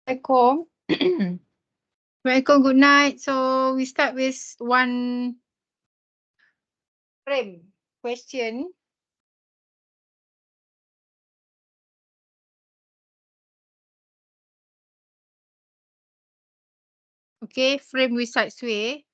Assalamualaikum. Welcome, good night. So we start with one frame question. Okay, frame with sidesway.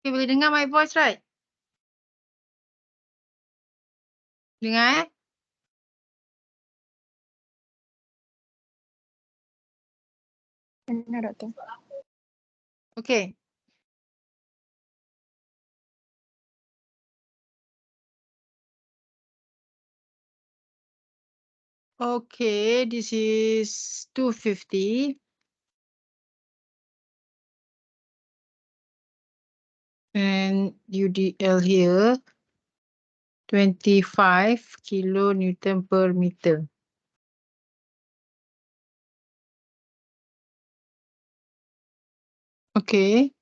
Okay, boleh dengar my voice, right? Dengar, Dengar, Doktor. Okay. Okay, this is 250. And UDL here, 25 kilonewton per meter. Okay,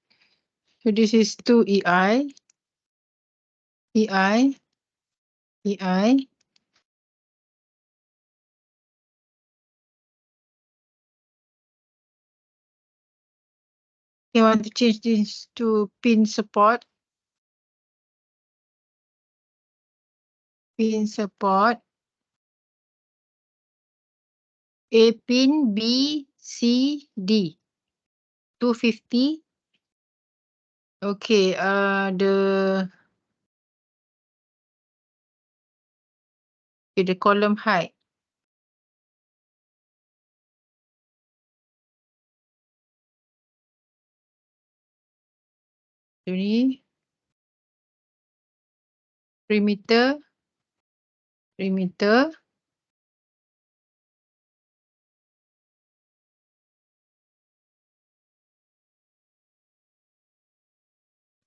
so this is 2 EI, EI, EI. You want to change this to pin support. Pin support. A pin, B, C, D. 250. Okay, the column height. Ini 3 meter. 3 meter.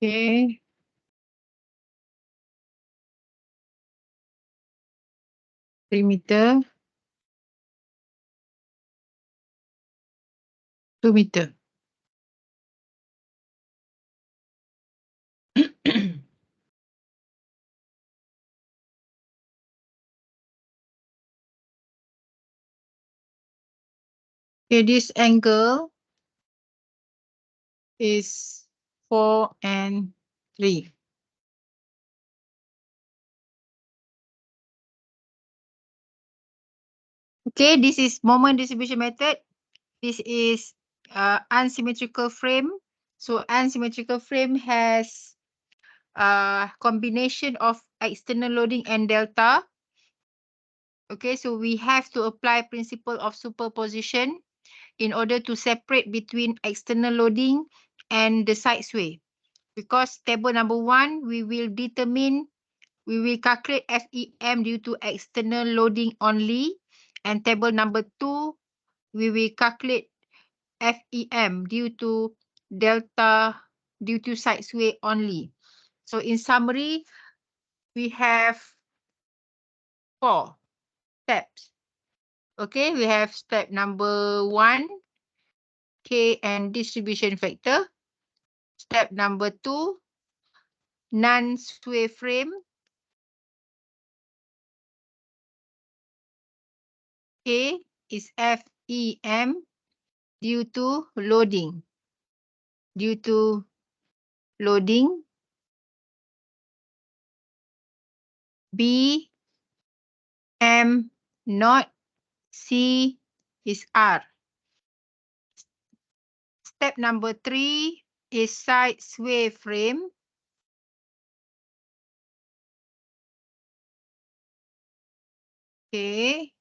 Okay. Meter. 2 meter. Okay, this angle is 4 and 3. Okay, this is moment distribution method. This is unsymmetrical frame. So unsymmetrical frame has combination of external loading and delta. Okay, so we have to apply principle of superposition in order to separate between external loading and the sidesway. Because table number 1, we will calculate FEM due to external loading only. And table number 2, we will calculate FEM due to sidesway only. So in summary, we have 4 steps. Okay, we have step number 1, K and distribution factor. Step number 2, non-sway frame. K is FEM due to loading. Due to loading. B, M not C is R. Step number 3 is sidesway frame. Okay.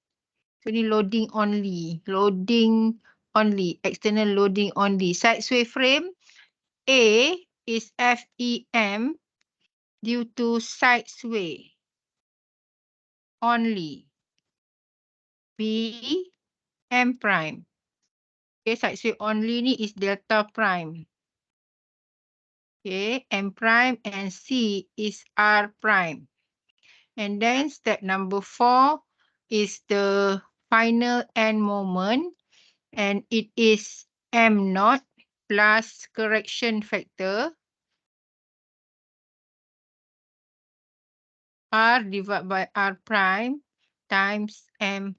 So ni loading only. Loading only. External loading only. Sidesway frame. A is FEM due to sidesway only. B, M prime. Okay, sidesway only ni is delta prime. Okay, M prime and C is R prime. And then step number 4 is the final end moment, and it is M naught plus correction factor R divided by R prime times M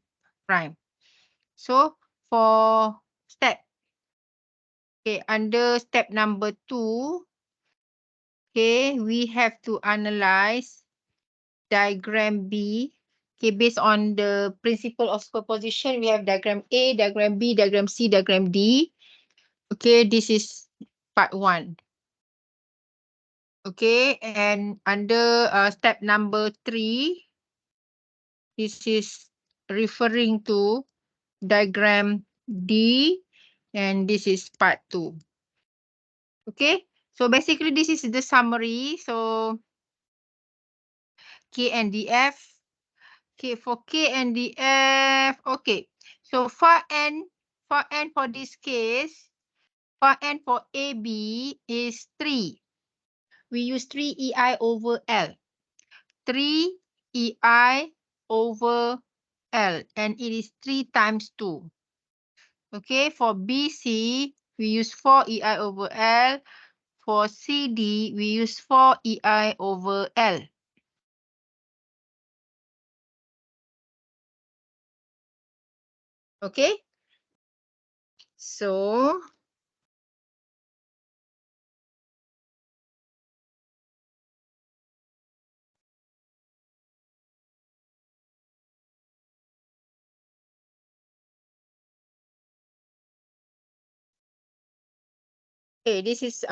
prime. So for step, okay, under step number 2, okay, we have to analyze diagram B. Okay, based on the principle of superposition, we have diagram A, diagram B, diagram C, diagram D. Okay, this is part 1. Okay, and under step number 3, this is referring to diagram D, and this is part 2. Okay, so basically this is the summary. So K and DF. Okay, for K and DF, okay. So far n for this case, far n for AB is 3. We use 3 EI over L. 3 EI over L, and it is 3 times 2. Okay, for BC, we use 4 EI over L. For CD, we use 4 EI over L. Okay, so okay, this is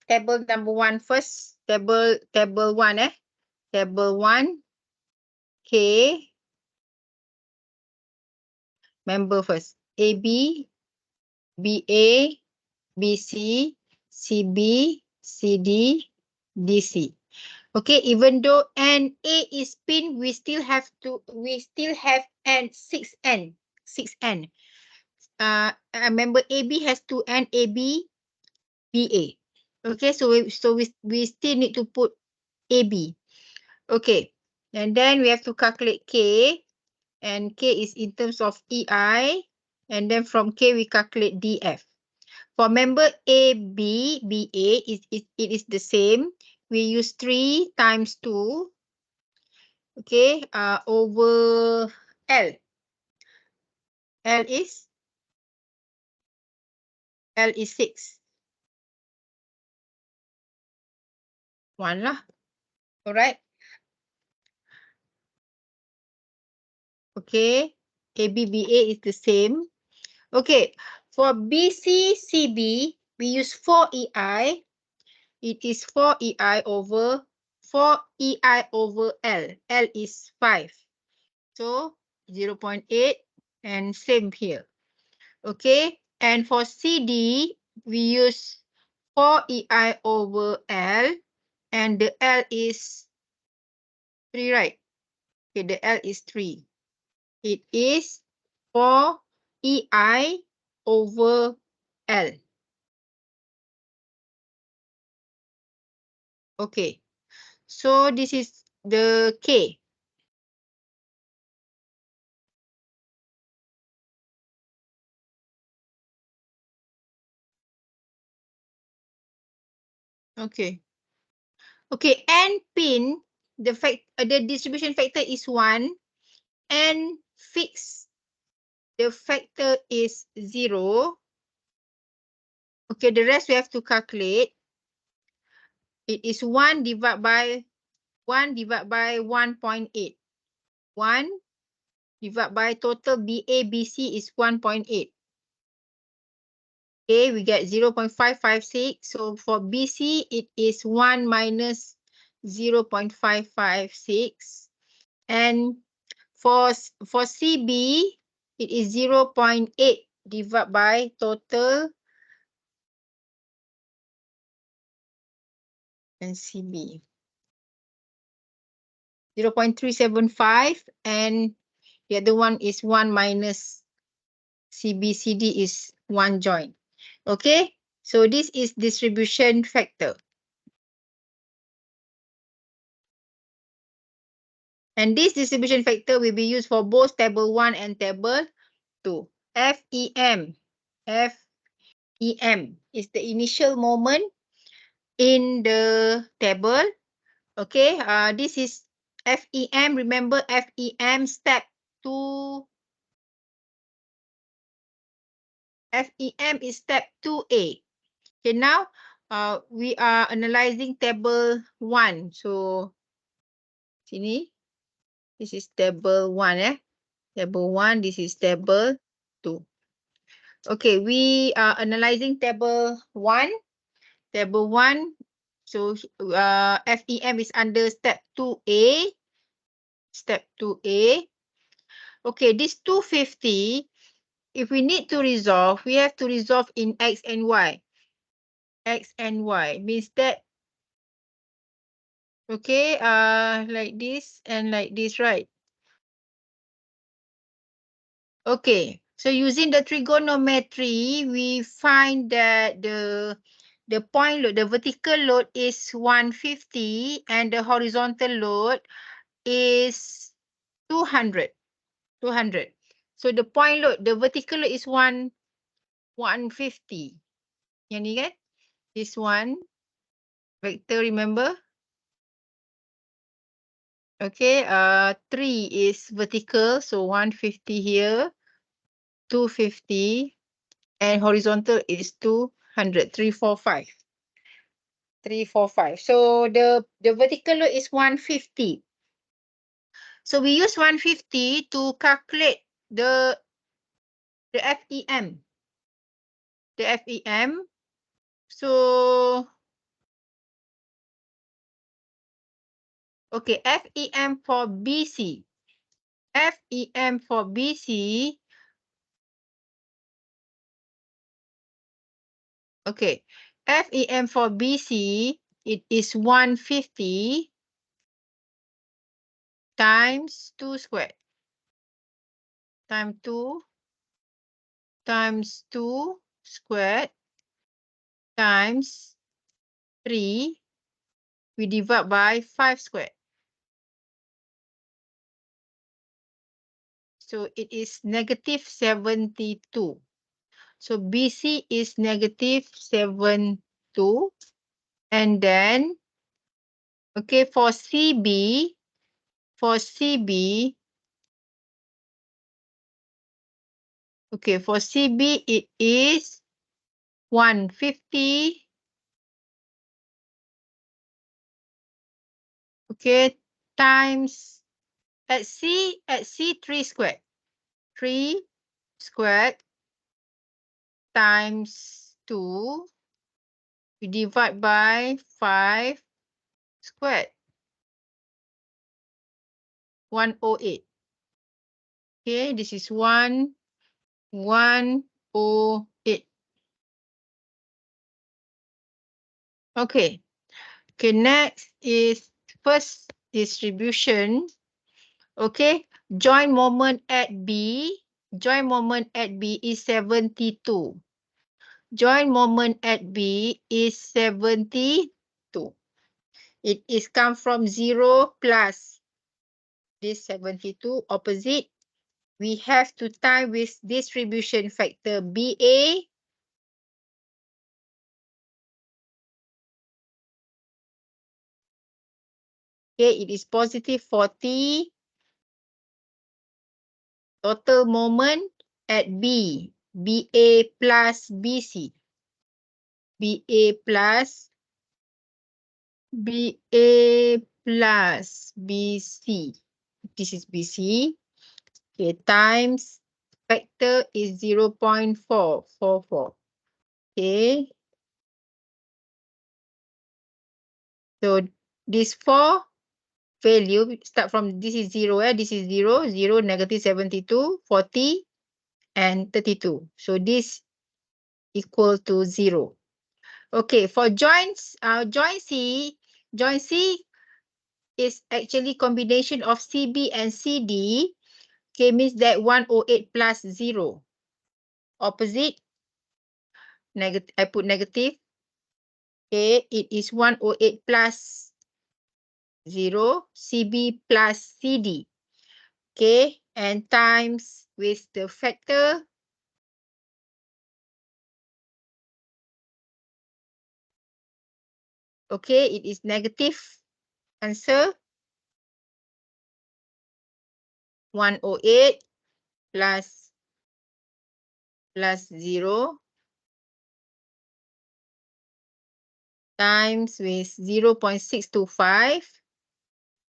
table number 1 first. Table 1 Table 1, K, member first. AB, BA, BC, CB, CD, DC. Okay, even though NA is pin, we still have N 6N. 6N. Remember AB has 2N, AB, BA. Okay, so we still need to put AB. Okay, and then we have to calculate K, and K is in terms of EI, and then from K we calculate DF. For member AB, BA, it is the same. We use 3 times 2, okay, over L. L is 6. 1 lah. Alright. Okay. ABBA is the same. Okay. For BCCB, we use 4 EI. It is 4 EI over 4 EI over L. L is 5. So 0.8, and same here. Okay. And for CD, we use 4 EI over L, and the L is 3, right? Okay, the L is 3. It is 4 EI over L. Okay, so this is the K. Okay. Okay, N pin, the distribution factor is 1, and fixed, the factor is 0. Okay, the rest we have to calculate. It is 1 divided by 1.8. 1 divided by total BA-BC is 1.8. Okay, we get 0.556. So for BC, it is 1 minus 0.556. And for CB, it is 0.8 divided by total and CB. 0.375 and the other one is 1 minus CBCD is 1 joint. Okay, so this is distribution factor. And this distribution factor will be used for both table 1 and table 2. FEM. FEM is the initial moment in the table. Okay, this is FEM. Remember FEM step 2. FEM is step 2A. Okay, now we are analyzing table 1. So, sini, this is table 1. Table 1, this is table 2. Okay, we are analyzing table 1. Table 1, so FEM is under step 2A. Step 2A. Okay, this 250, if we need to resolve, we have to resolve in X and Y. X and Y means that, okay, like this and like this, right? Okay, so using the trigonometry, we find that the point load, the vertical load is 150 and the horizontal load is 200. 200. So the point load, the vertical load is 150. Yang ni kan? This one vector, remember? Okay, 3 is vertical, so 150 here, 250, and horizontal is 200, 345. 345. So the vertical load is 150. So we use 150 to calculate the FEM. The FEM. So okay, FEM for BC. FEM for BC. Okay, FEM for BC, it is 150 times 2 squared. Times 2 times 2 squared times 3. We divide by 5 squared. So it is negative 72. So BC is negative 72. And then, okay, for CB, okay, for CB, it is 150. Okay, times at C 3 squared. 3 squared times 2. We divide by 5 squared. 108. Okay, this is 108. Okay. Okay, next is first distribution. Okay, joint moment at B. Joint moment at B is 72. Joint moment at B is 72. It is come from 0 plus this 72 opposite. We have to time with distribution factor BA. Okay, it is positive 40. Total moment at B. BA plus BC. BA plus BC. This is BC. Okay, times factor is 0.444. Okay. So this 4 value start from this is 0, this is 0, 0, negative 72, 40, and 32. So this equal to 0. Okay, for joint C is actually combination of CB and CD. Okay, means that 108 plus 0. Opposite, negative, I put negative. Okay, it is 108 plus 0, CB plus CD. Okay, and times with the factor. Okay, it is negative answer. 108 plus 0 times with 0.625.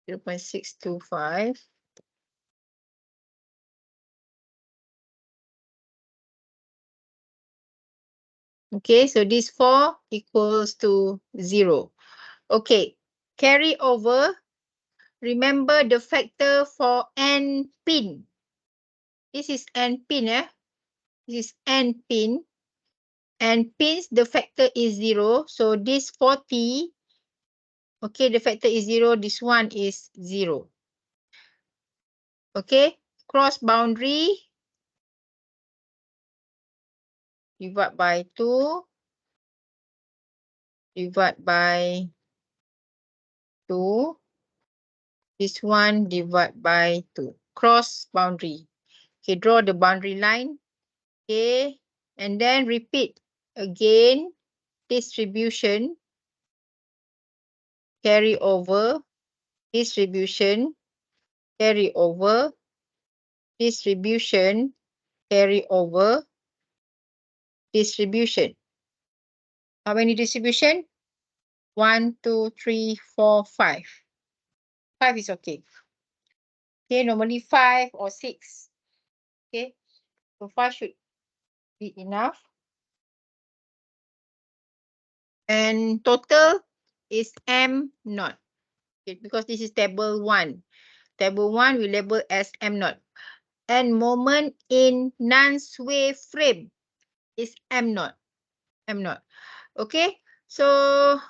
0.625. Okay, so this 4 equals to 0. Okay, carry over. Remember the factor for n pin. This is n pin, This is n pin. And pins, the factor is 0. So this 40, okay, the factor is 0. This one is 0. Okay, cross boundary. Divide by 2. Divide by 2. This one divide by 2. Cross boundary. Okay, draw the boundary line. Okay, and then repeat again. Distribution. Carry over. Distribution. Carry over. Distribution. Carry over. Distribution. How many distribution? 1, 2, 3, 4, 5. 5 is okay. Okay, normally 5 or 6. Okay, so 5 should be enough. And total is M naught. Okay, because this is table 1. Table 1 we label as M naught. And moment in non-sway frame is M naught. M naught. Okay, so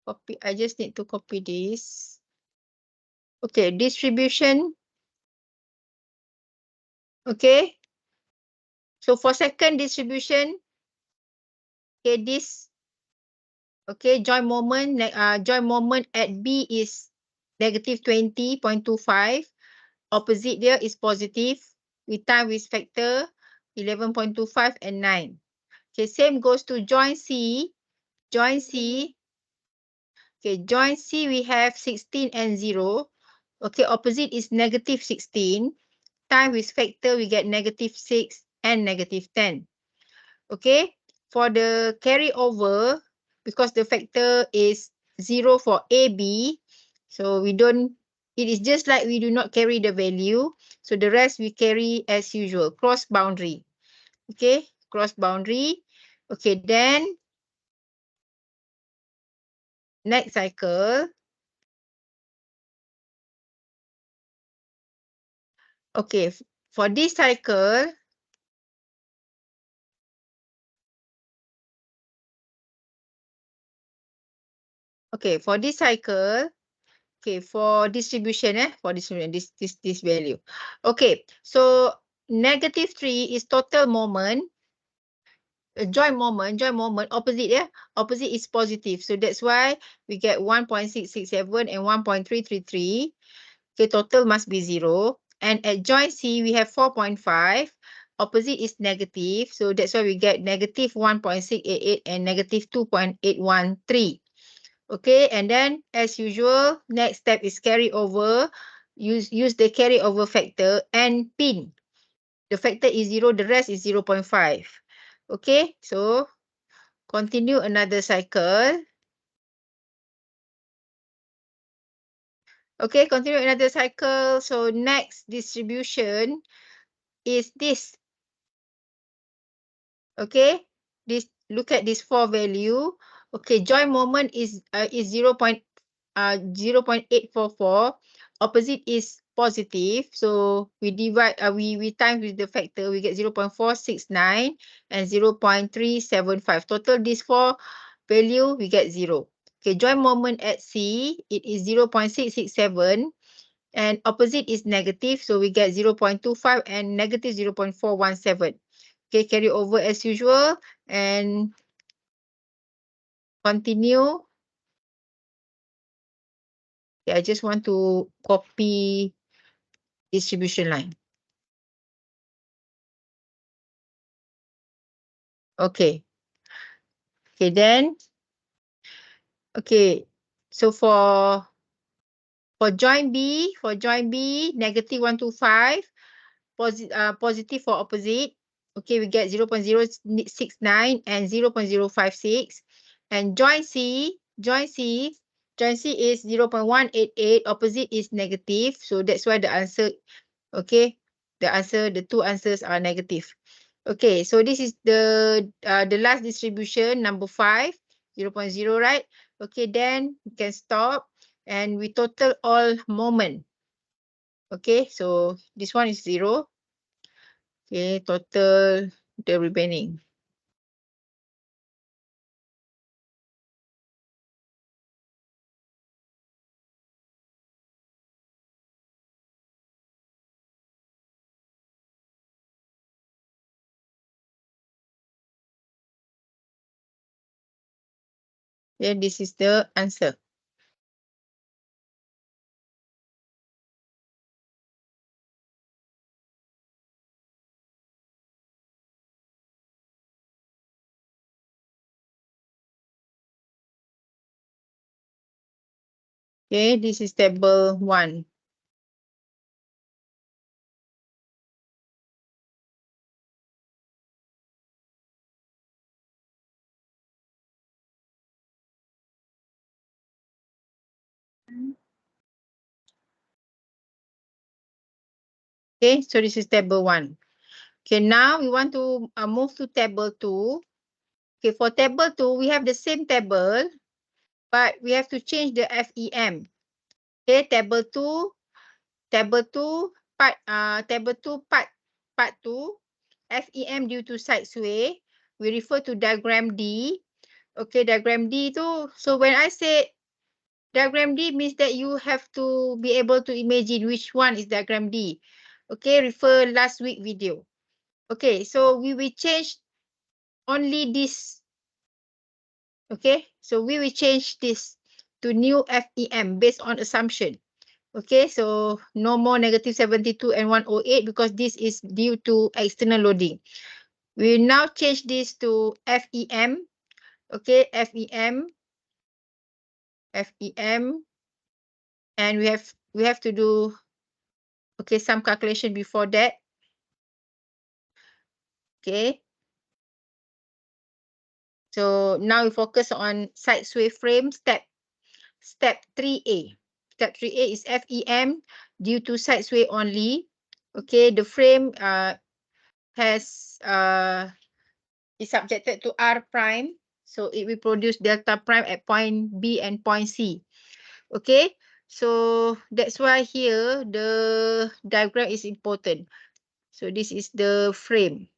copy. I just need to copy this. Okay, distribution. Okay. So for second distribution, okay, this, okay, joint moment at B is negative 20.25. Opposite there is positive. We time with factor 11.25 and 9. Okay, same goes to joint C. Joint C. Okay, joint C we have 16 and 0. Okay, opposite is negative 16. Time with factor we get negative 6 and negative 10. Okay, for the carryover, because the factor is 0 for AB, so we don't, it is just like we do not carry the value. So the rest we carry as usual, cross boundary. Okay, cross boundary. Okay, then next cycle. Okay, for this cycle, okay, for this cycle, okay, for distribution, for distribution, this value. Okay, so negative 3 is total moment. Joint moment, opposite, opposite is positive. So that's why we get 1.667 and 1.333. Okay, total must be 0. And at joint C, we have 4.5. Opposite is negative. So that's why we get negative 1.688 and negative 2.813. Okay, and then as usual, next step is carry over. Use the carryover factor and pin. The factor is 0, the rest is 0.5. Okay, so continue another cycle. Okay, continue another cycle. So next distribution is this. Okay, this, look at this 4 value. Okay, joint moment is 0.844. Opposite is positive. So we divide, we times with the factor, we get 0.469 and 0.375. Total these 4 value, we get 0. Okay, joint moment at C, it is 0.667 and opposite is negative. So we get 0.25 and negative 0.417. Okay, carry over as usual and continue. Okay, I just want to copy distribution line. Okay. Okay, then. Okay. So for joint B, negative 125, positive for opposite. Okay, we get 0.069 and 0.056. And joint C is 0.188, opposite is negative. So that's why the answer, okay, the two answers are negative. Okay, so this is the last distribution, number 5, 0.0, right? Okay, then we can stop and we total all moment. Okay, so this one is 0. Okay, total the remaining. Okay, this is the answer. Okay, this is table 1. Okay, so this is table 1. Okay, now we want to move to table 2. Okay, for table 2, we have the same table, but we have to change the FEM. Okay, table 2, part 2, FEM due to sidesway. We refer to diagram D. Okay, diagram D too. So when I say diagram D means that you have to be able to imagine which one is diagram D. Okay, refer last week video. Okay, so we will change only this. Okay, so we will change this to new FEM based on assumption. Okay, so no more negative 72 and 108 because this is due to external loading. We will now change this to FEM. Okay, FEM. And we have to do, okay, some calculation before that. Okay. So now we focus on sidesway frame step 3A. Step 3A is FEM due to sidesway only. Okay, the frame is subjected to R prime. So it will produce delta prime at point B and point C. Okay, so that's why here the diagram is important. So this is the frame.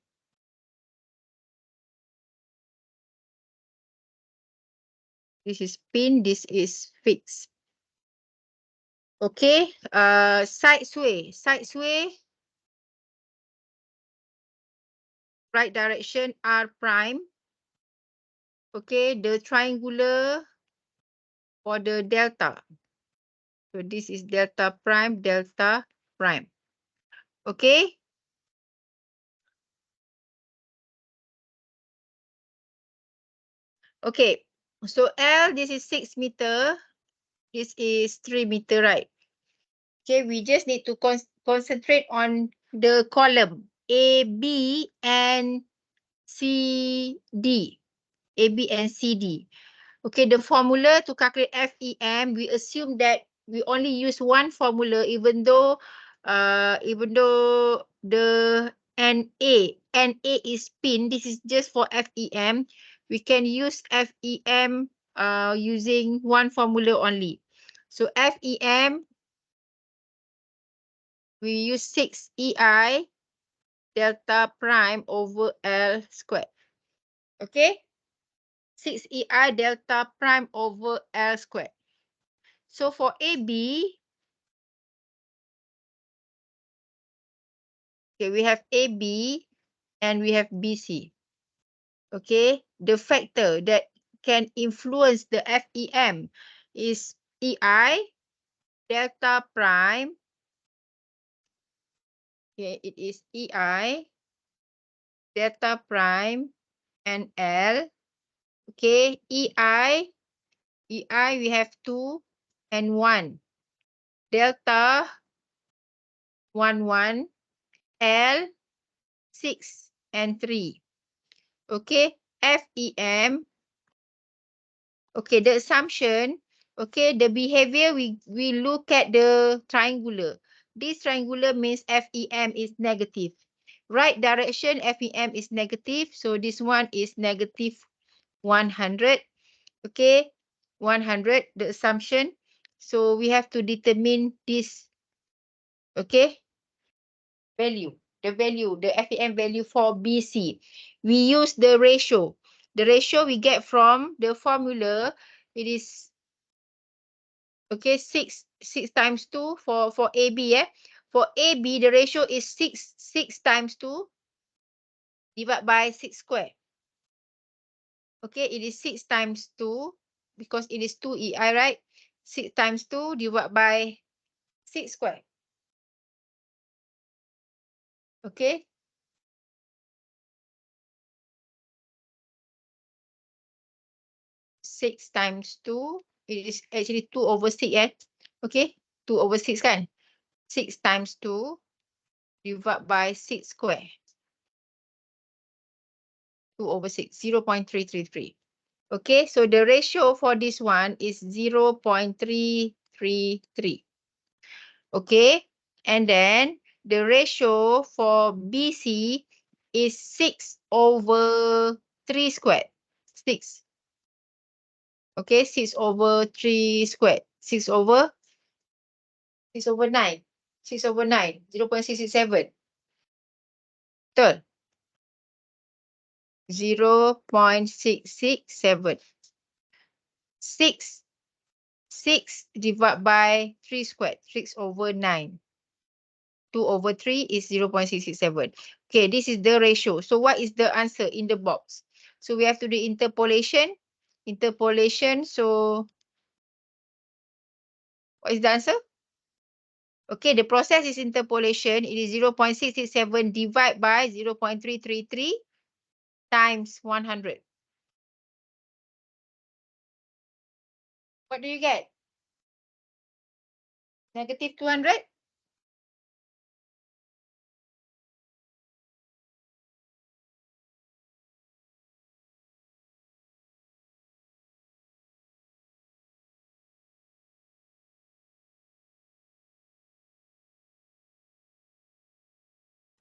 This is pin, this is fixed. Okay, sidesway, right direction R prime. Okay, the triangular for the delta. So this is delta prime. Okay. Okay, so L, this is 6 meter. This is 3 meter, right? Okay, we just need to concentrate on the column A, B, and C, D. A, B, and C, D. Okay, the formula to calculate FEM, we assume that we only use one formula, even though the NA is spin. This is just for FEM. We can use FEM using one formula only. So FEM, we use 6 EI delta prime over L squared. Okay? 6 EI delta prime over L squared. So for AB, okay, we have AB and we have BC. Okay, the factor that can influence the FEM is EI delta prime. Okay, it is EI delta prime and L. Okay, EI we have 2 and 1. Delta 1 1, L 6 and 3. Okay, FEM. Okay, the assumption, okay, the behavior, we look at the triangular. This triangular means FEM is negative. Right direction, FEM is negative. So this one is negative 100. Okay, 100, the assumption. So we have to determine this, okay, value. The FEM value for BC. We use the ratio. The ratio we get from the formula, it is, okay, 6 times 2 for AB. For AB, the ratio is 6 times 2 divided by 6 square. Okay, it is 6 times 2 because it is 2 EI, right? 6 times 2 divided by 6 square. Okay. Six times 2, it is actually 2 over 6, okay, 2 over 6 kan. 6 times 2 divided by 6 square. 2 over 6, 0.333. Okay, so the ratio for this one is 0.333. Okay, and then the ratio for BC is 6 over 3 squared. 6. Okay, 6 over 3 squared. 6 over 9. 6 over 9, 0.667. Betul. 0.667. 6 divided by 3 squared. 6 over 9. 2 over 3 is 0.667. Okay, this is the ratio. So what is the answer in the box? So we have to do interpolation. Interpolation. So what is the answer? Okay, the process is interpolation. It is 0.667 divided by 0.333 times 100. What do you get? Negative 200?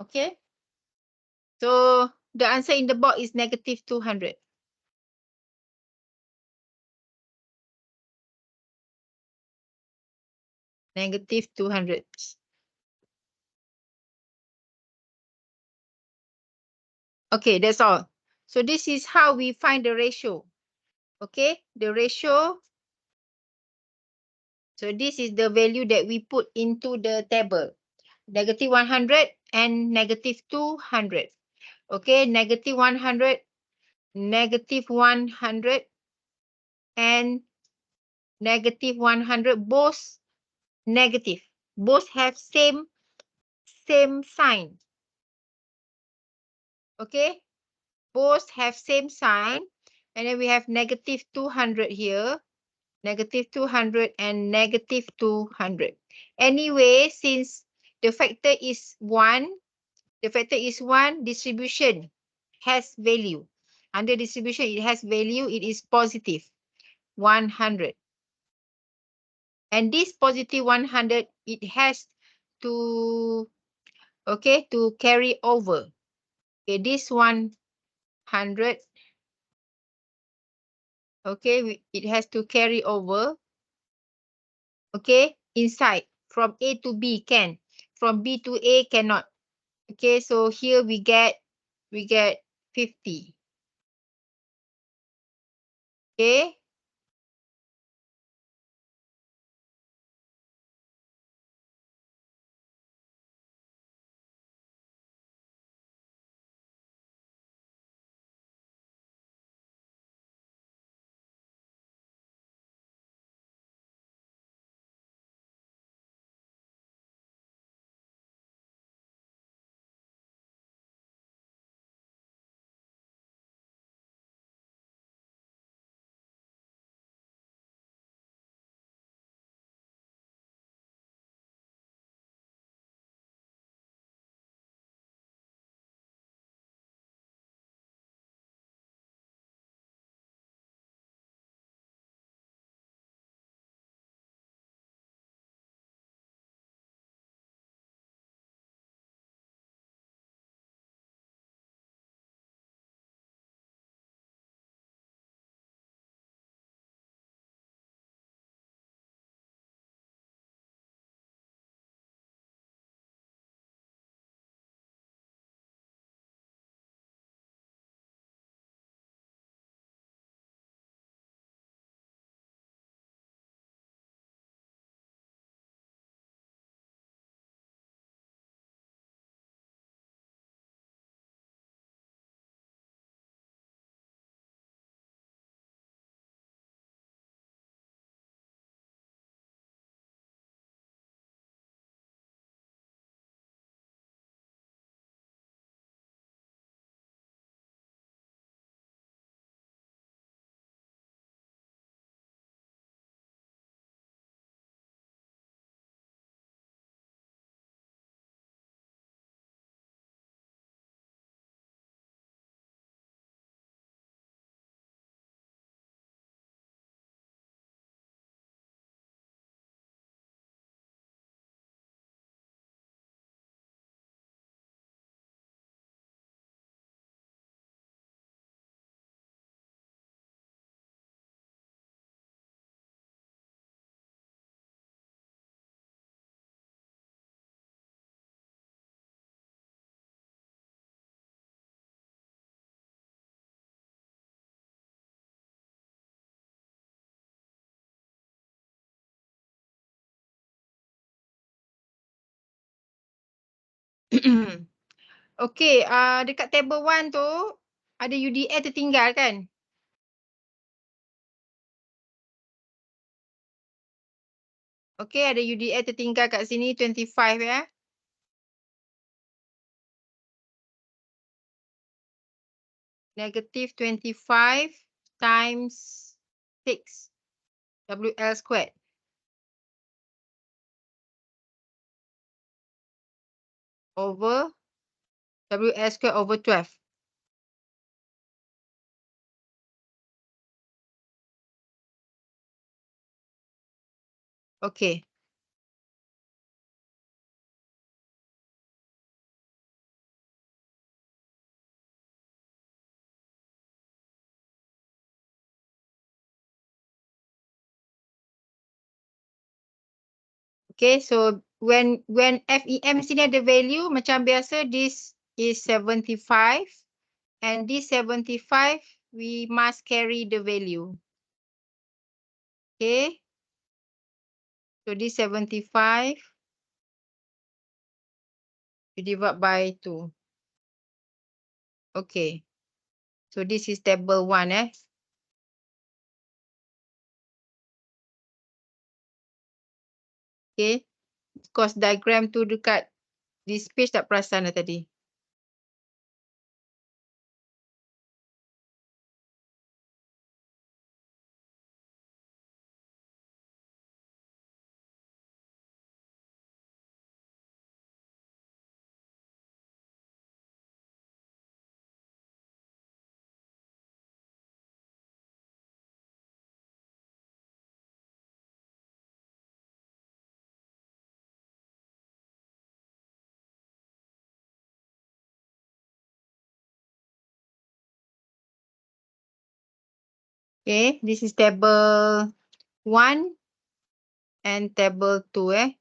Okay. So the answer in the box is negative 200. Negative 200. Okay, that's all. So this is how we find the ratio. Okay, the ratio. So this is the value that we put into the table. Negative 100 and negative 200. Okay, negative 100, negative 100, and negative 100, both negative. Both have same sign. Okay, both have same sign. And then we have negative 200 here, negative 200 and negative 200. Anyway, since the factor is 1, distribution has value. Under distribution, it has value, it is positive, 100. And this positive 100, it has to, okay, to carry over. Okay, this 100, okay, it has to carry over, okay, inside. From A to B can. From B to A cannot. Okay, so here we get 50. Okay. Okay, dekat table 1 tu ada UDA tertinggal kan? Okay, ada UDA tertinggal kat sini 25 ya. Negative 25 times 6 WL squared over WL squared over 12. Okay. Okay, so when FEM sini ada value macam biasa, this is 75 and this 75 we must carry the value. Okay. So this 75 we divide by 2. Okay. So this is table 1 eh. Okay. Course diagram tu dekat this page tak perasan dah tadi. Okay, this is table 1 and table 2.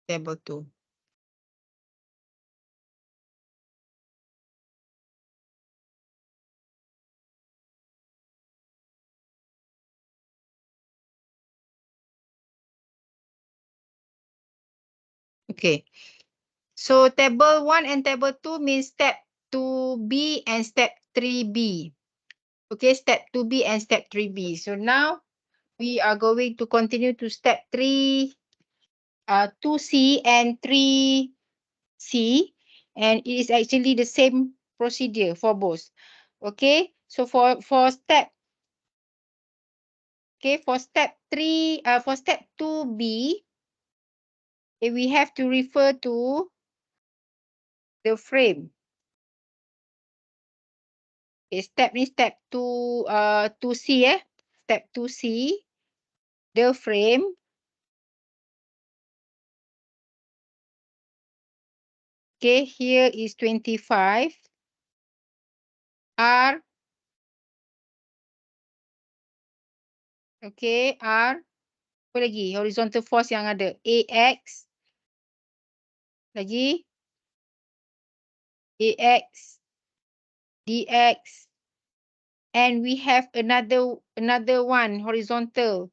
Table 2. Okay, so table 1 and table 2 means step 2B and step 3B. Okay, step 2B and step 3B. So now we are going to continue to step 2C and 3C, and it is actually the same procedure for both. Okay, so for step for step 2B, we have to refer to the frame. Okay, step 2C, step 2C, the frame. Okay, here is 25 R. Okay, R. Apa lagi? Horizontal force yang ada. AX. Lagi. AX. DX. And we have another one, horizontal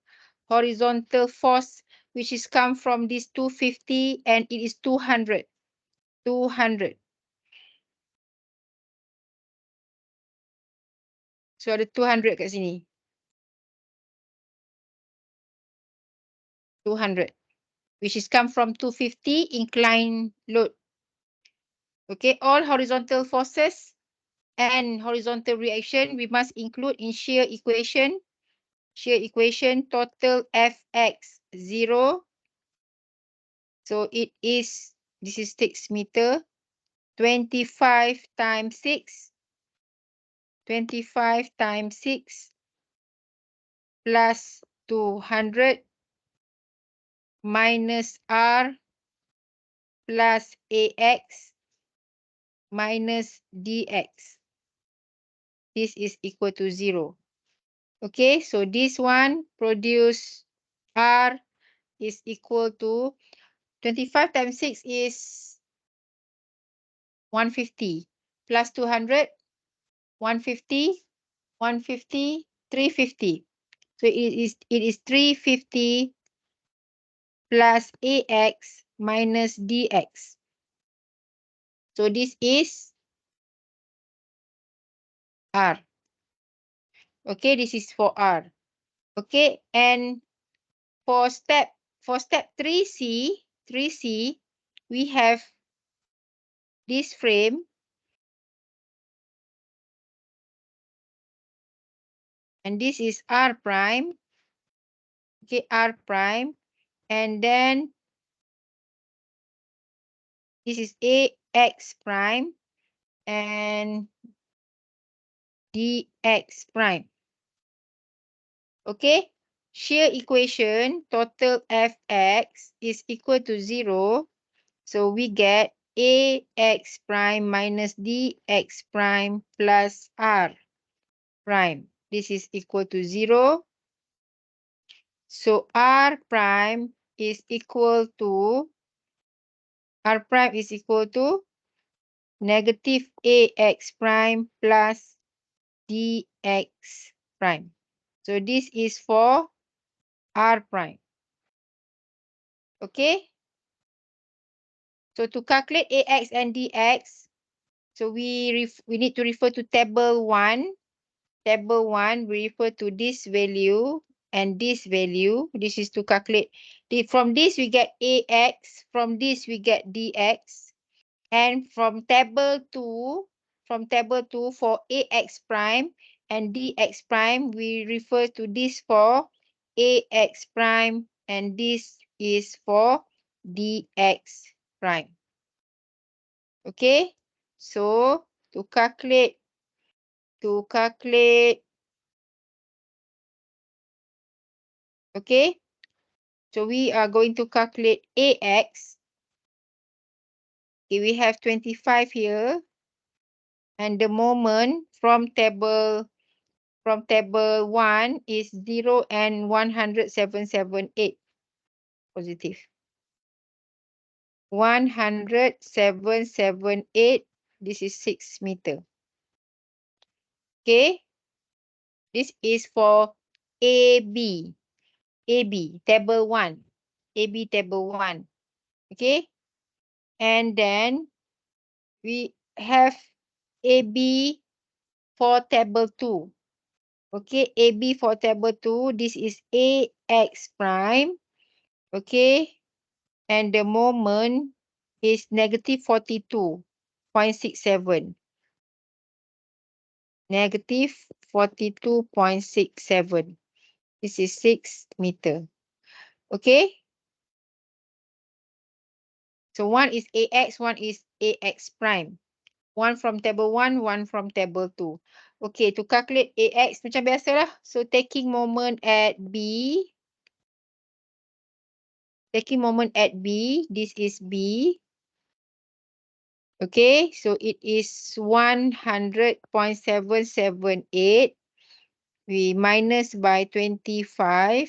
force, which is come from this 250 and it is 200. 200. So ada 200 kat sini. 200. Which is come from 250 incline load. Okay, all horizontal forces and horizontal reaction we must include in shear equation. Shear equation total Fx 0. So it is, this is 6 meter. 25 times 6. 25 times 6 plus 200 minus R plus AX minus DX. This is equal to 0. Okay, so this one produce R is equal to 25 times 6 is 150 plus 200, 150, 150, 350. So it is 350 plus AX minus DX. So this is R. Okay, this is for R. Okay, and for step 3C, we have this frame. And this is R prime. Okay, R prime. And then this is AX prime and DX prime. Okay, shear equation total Fx is equal to 0. So we get AX prime minus DX prime plus R prime. This is equal to 0. So R prime is equal to negative AX prime plus DX prime. So this is for R prime. Okay. So to calculate AX and DX, so we need to refer to table 1. Table 1, we refer to this value and this value. This is to calculate. From this we get AX. From this we get DX. And from table 2 for AX prime and DX prime, we refer to this for AX prime and this is for DX prime. Okay, so to calculate okay, So we are going to calculate AX. Okay, we have 25 here. And the moment from table 1 is 0 and 10778 positive. 10778, this is 6 meter. Okay, this is for AB. AB, table 1. AB, table 1. Okay, and then we have AB for table 2. Okay, AB for table 2, this is AX prime. Okay, and the moment is negative 42.67. Negative 42.67. This is 6 meter. Okay, so one is AX, one is AX prime. One from table 1, one from table 2. Okay, to calculate AX macam biasa lah. So taking moment at B. Taking moment at B, this is B. Okay, so it is 100.778. We minus by 25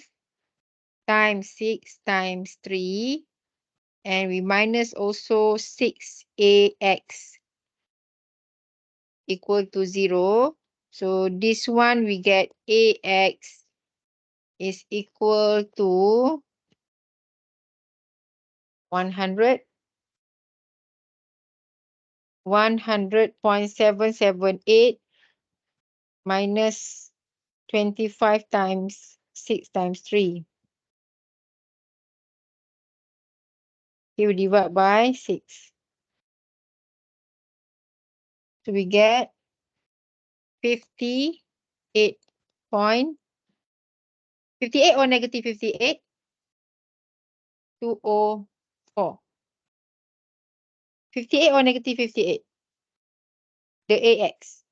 times 6 times 3. And we minus also 6AX equal to 0. So this one we get AX is equal to 100. 100.778 minus 25 times 6 times 3. Here we divide by 6. So we get 58 point 58 or negative 58? 204. 58 or negative 58? The AX.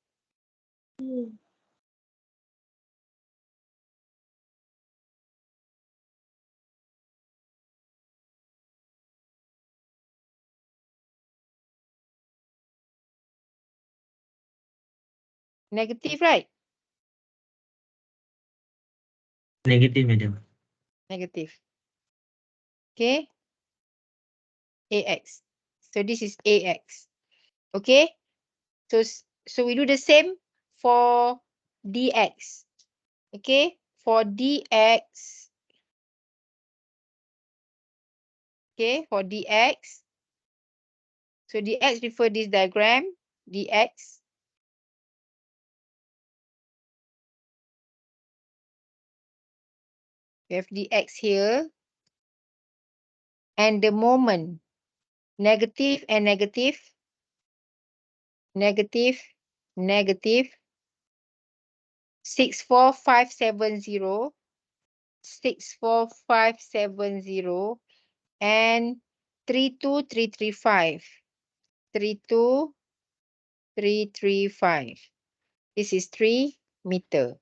Negative, right? Negative, madam. Negative. Okay. AX. So this is AX. Okay. So we do the same for DX. Okay. For DX. Okay. For DX. So DX refer this diagram. DX. We have DX here. And the moment. Negative and negative. Negative. Negative. 64570. 64570 and 32335. 32335. This is 3 meter.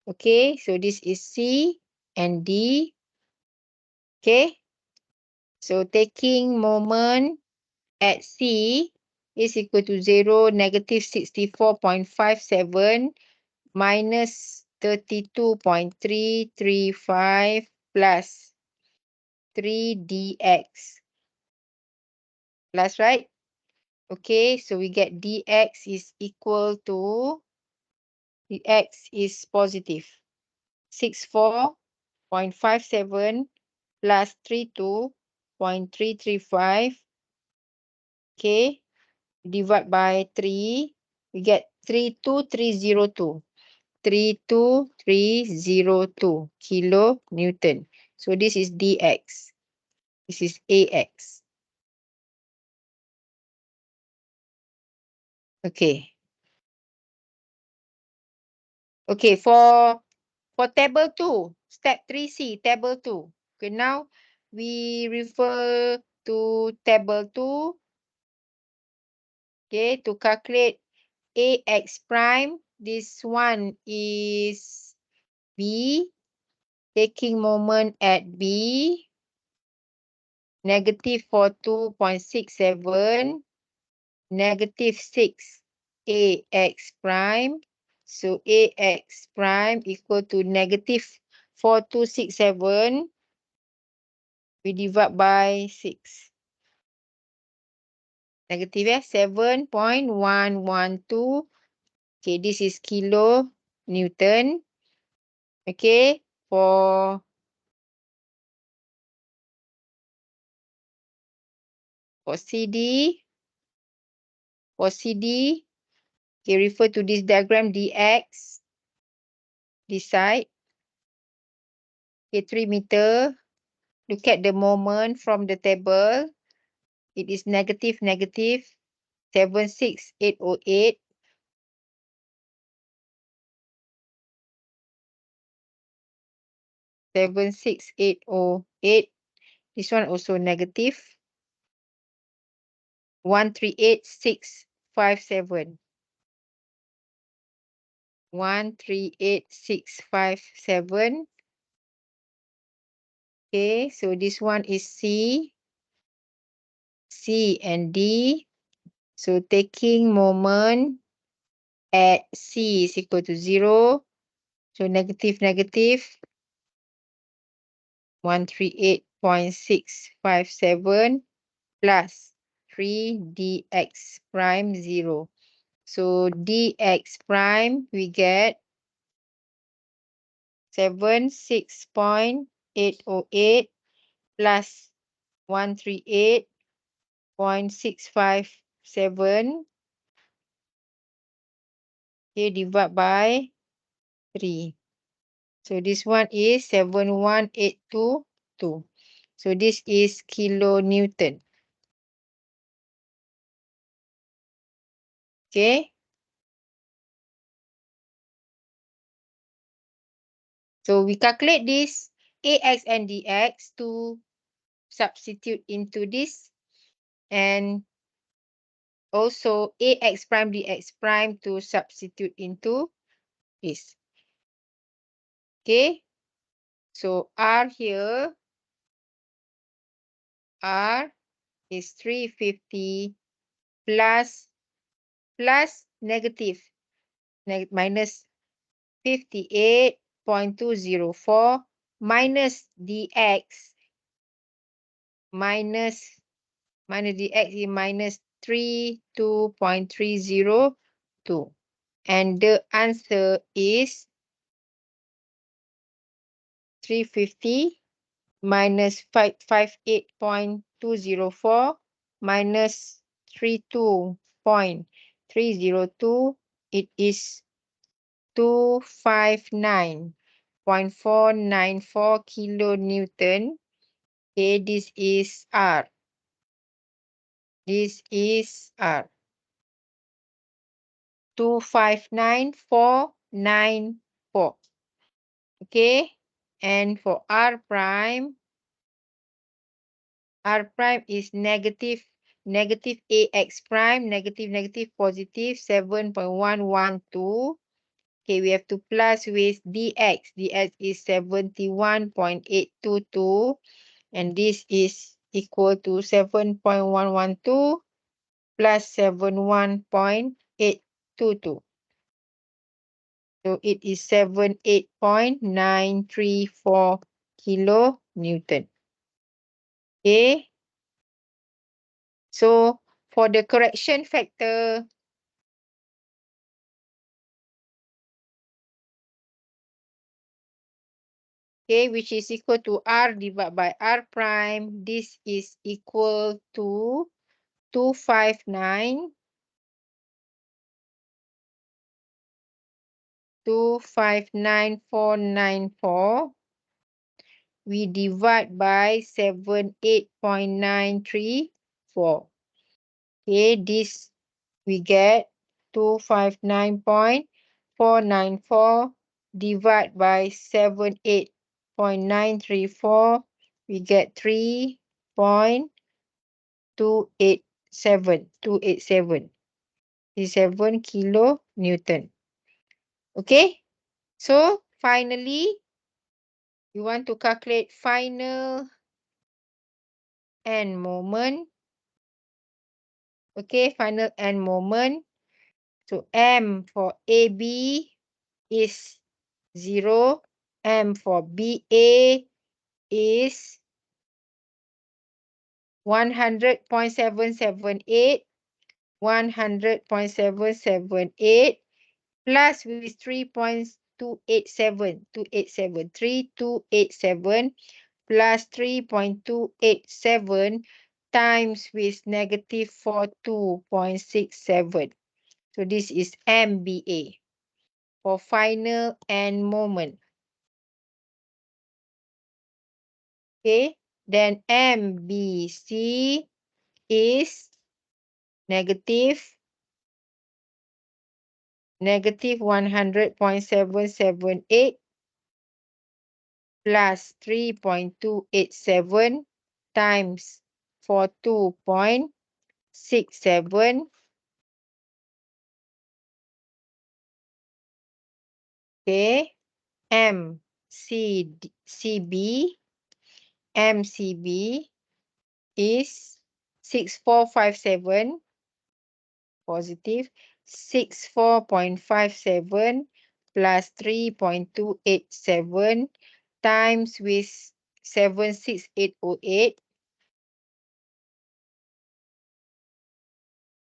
Okay, so this is C and D. Okay, so taking moment at C is equal to 0, negative 64.57 minus 32.335 plus 3dx. Plus, right? Okay, so we get dx is equal to, dx is positive. 64.57 plus 32.335. Okay, divide by 3. We get 32302. 32302 kilonewton. So this is dx. This is ax. Okay. Okay, for table 2, step 3C, table 2. Okay, now we refer to table 2. Okay, to calculate AX prime. This one is B. taking moment at B, negative 42.67, negative 6 AX prime. So AX prime equal to negative 4267. We divide by 6. Negative 7.112. Okay, this is kilo Newton. Okay, for CD, okay, refer to this diagram dx, this side, okay, 3 meter. Look at the moment from the table. It is negative 76808. This one also negative 138657. 138657. Okay, so this one is C and D. So taking moment at C is equal to 0. So negative 138.657 plus 3 dx prime 0. So dx prime we get 76.808 plus 138.657. Okay, divide by 3. So this one is 71822. So this is kilonewton. Okay. So we calculate this AX and DX to substitute into this, and also AX prime DX prime to substitute into this. Okay. So R here, R is 350 plus negative minus 58.204 minus dx minus dx is minus 32.302, and the answer is 350 minus 58.204 minus 32.302. It is 259.494 kilonewton. Okay, this is R. This is R. 259,494. Okay, and for R prime is negative AX prime, negative positive 7.112. Okay, we have to plus with dx. Dx is 71.822, and this is equal to 7.112 plus 71.822. So it is 78.934 kilonewton. Okay. So for the correction factor, okay, which is equal to R divided by R prime, this is equal to 259,494. We divide by 78.934. Okay, this we get 259.494 divided by 78.934. We get 3.287 kilonewton. Okay, so finally You want to calculate final end moment. Okay, final end moment. So M for AB is 0. M for BA is 100.778. 100.778 plus with 3.287. 3287 plus 3.287 times with negative 42.67. So this is MBA for final end moment. Okay, then MBC is negative 100.778 plus 3.287 times 42.67. Okay, MCB is 6457 positive 64.57 plus 3.287 times with 76808.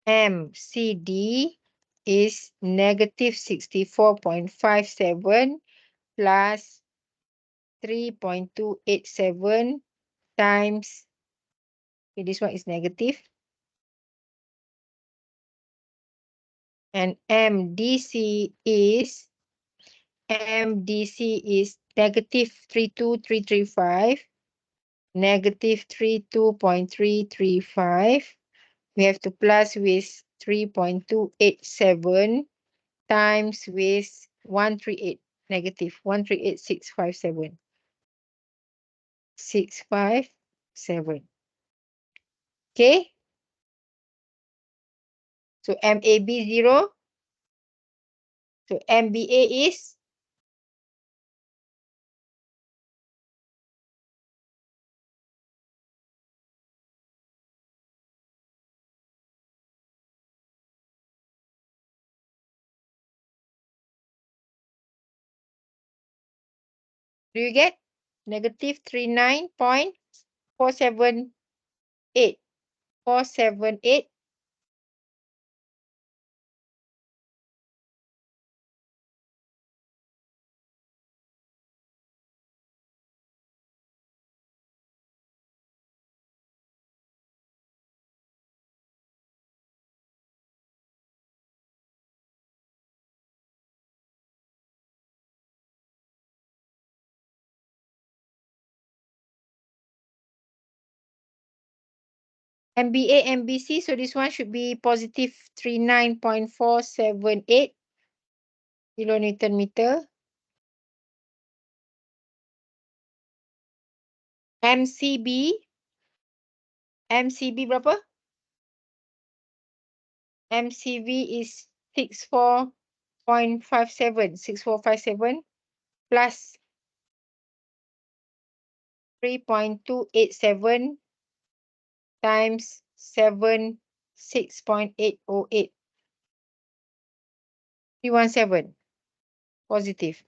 MCD is negative 64.57 plus 3.287 times, okay, this one is negative, and MDC is negative 32335, negative 32.335. We have to plus with 3.287 times with 138, negative 138657. 657. Okay. So MAB 0. So MBA is do you get negative 39.478. 478. MBA, MBC. So this one should be positive 39.478 kilonewton meter. MCB. MCB berapa? MCB is 64.57. 6457 plus 3.287 times 6.808. 317 positive.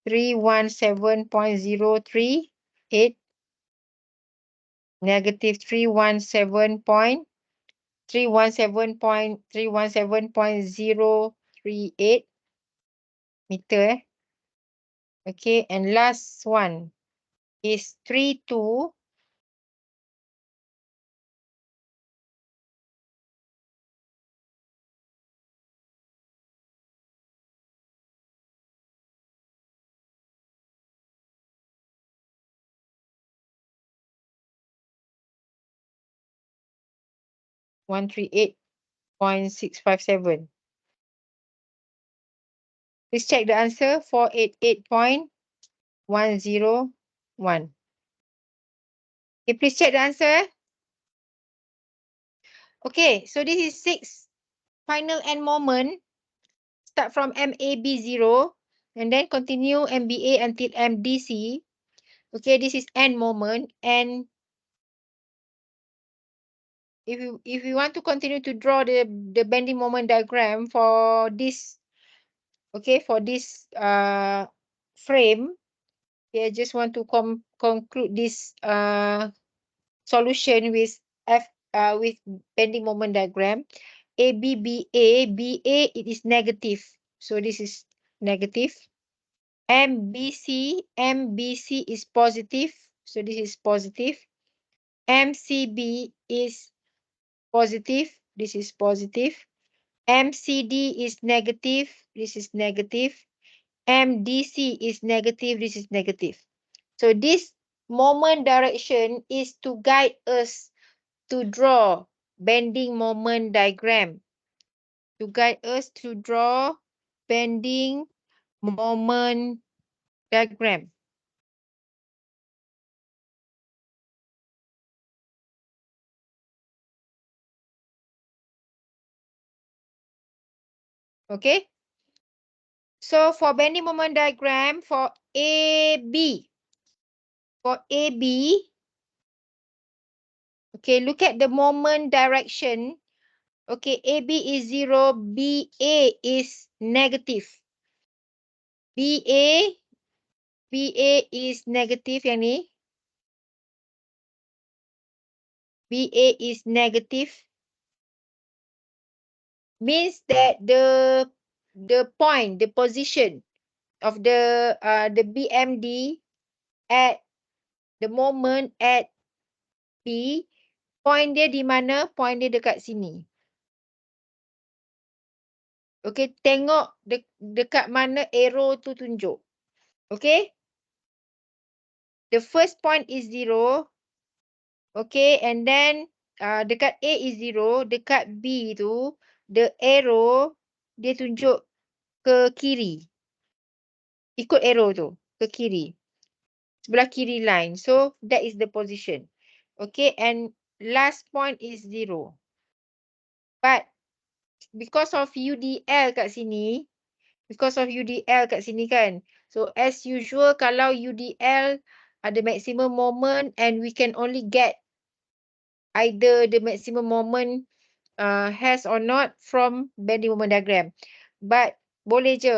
317.038 negative 317.038 meter. Okay, and last one is 32. One 138.657. Please check the answer. 488.101. Okay, please check the answer. Okay, so this is 6 final end moment. Start from MAB 0 and then continue MBA until MDC. Okay, this is end moment, and if you want to continue to draw the bending moment diagram for this, okay, for this frame, okay, I just want to conclude this solution with with bending moment diagram. BA, it is negative. So this is negative. MBC is positive. So this is positive. MCB is positive. This is positive. MCD is negative. This is negative. MDC is negative. This is negative. So this moment direction is to guide us to draw bending moment diagram. To guide us to draw bending moment diagram. Okay. So for bending moment diagram for AB, okay, look at the moment direction. Okay, AB is 0, BA is negative. BA is negative yang ni. BA is negative. Means that the point, the position of the BMD at the moment at B, point dia di mana? Point dia dekat sini. Okay, tengok dekat mana arrow tu tunjuk. Okay. The first point is 0. Okay, and then dekat A is 0. Dekat B tu, the arrow dia tunjuk ke kiri. Ikut arrow tu, ke kiri. Sebelah kiri line. So, that is the position. Okay, and last point is 0. But, because of UDL kat sini, kan. So, as usual, kalau UDL ada maximum moment and we can only get either the maximum moment has or not from bending moment diagram. But, boleh je.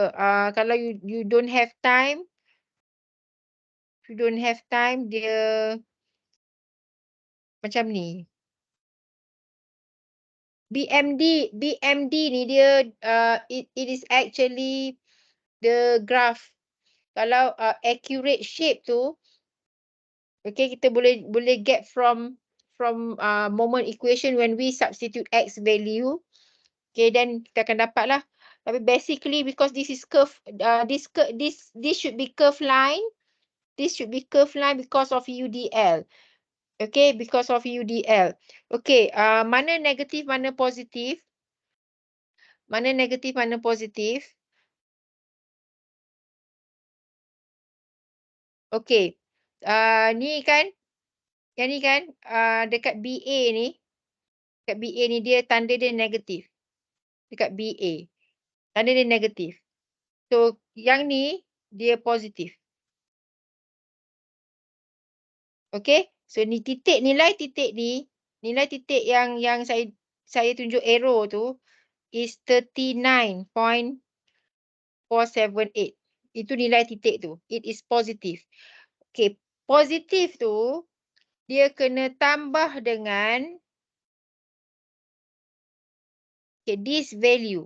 Kalau you don't have time, dia macam ni. BMD ni dia it is actually the graph. Kalau accurate shape tu, okay, kita boleh get from moment equation when we substitute x value. Okay, then kita akan dapat lah. Tapi basically because this is curve, this should be curve line. This should be curve line because of UDL. Okay, because of UDL. Okay, mana negatif, mana positif? Mana negatif, mana positif? Okay. Ni kan, yang ni kan, dekat BA ni, dia tanda dia negatif. Dekat BA. Tanda dia negatif. So, yang ni, dia positif. Okay. So, ni titik, nilai titik ni, nilai titik yang saya tunjuk arrow tu is 39.478. Itu nilai titik tu. It is positive. Okay. Positif tu, dia kena tambah dengan this value,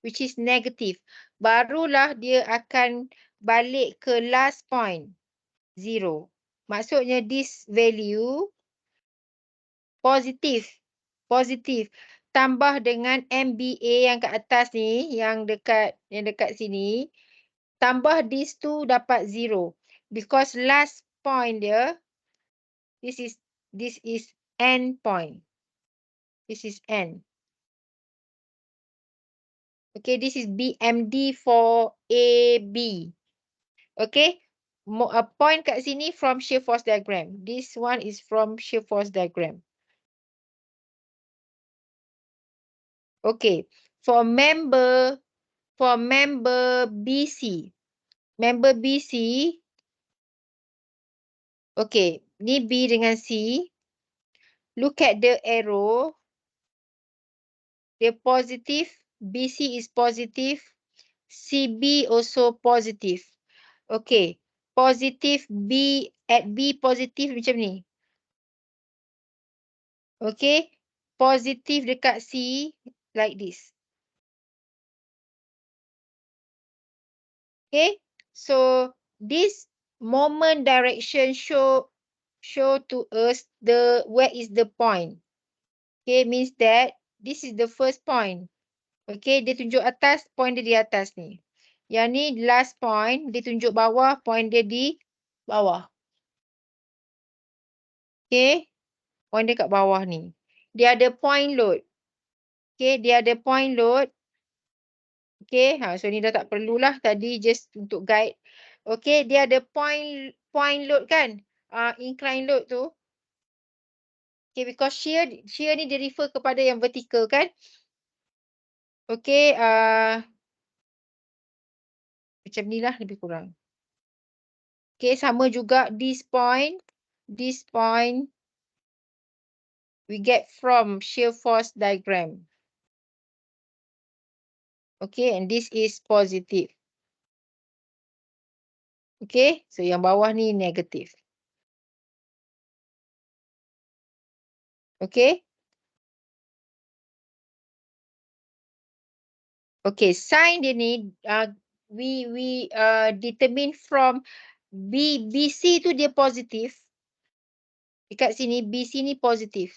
which is negative. Barulah dia akan balik ke last point, 0. Maksudnya this value positif. Tambah dengan MBA yang kat atas ni, yang dekat sini. Tambah this tu dapat 0. Because last point dia, this is end point. This is end. Okay, this is BMD for AB. Okay, a point kat sini from shear force diagram. This one is from shear force diagram. Okay, for member BC. Member BC, Okay, ni B dengan C. Look at the arrow. Dia positive. BC is positive. CB also positive. Okay. Positive B at B positive macam ni. Okay. Positive dekat C like this. Okay. So this moment direction show to us where is the point. Okay, means that this is the first point. Okay, dia tunjuk atas, point dia di atas ni. Yang ni last point, dia tunjuk bawah, point dia di bawah. Okay, point dia kat bawah ni. Dia ada point load. Okay, dia ada point load. Okay, so ni dah tak perlulah tadi just untuk guide. Okay, dia ada point load kan? Incline load tu. Okay, because shear ni dia refer kepada yang vertical kan? Okay, macam ni lah lebih kurang. Okay, sama juga this point we get from shear force diagram. Okay, and this is positive. Okay, so yang bawah ni negative. Okay. Okay, sign dia ni we determine from BC tu dia positif. Dekat sini BC ni positif.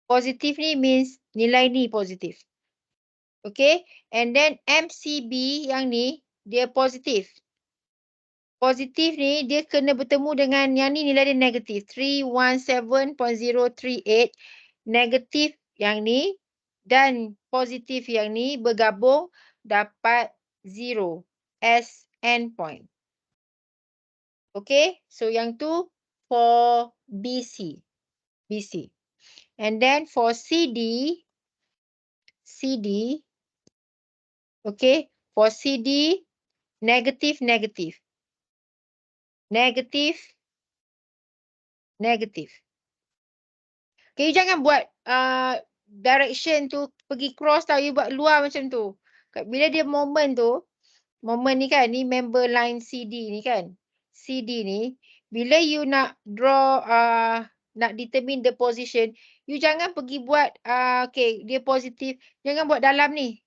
Positif ni means nilai ni positif. Okay, and then MCB yang ni dia positif. Positif ni dia kena bertemu dengan yang ni nilai dia negatif. 317.038 negatif yang ni dan positif yang ni bergabung dapat 0 as endpoint. Okay, so yang tu for BC. And then for CD, okay, for CD negatif. Okay, you jangan buat direction tu pergi cross tau. You buat luar macam tu. Bila dia moment tu, moment ni kan, ni member line CD ni kan. CD ni, bila you nak draw, nak determine the position, you jangan pergi buat, okay, dia positif. Jangan buat dalam ni.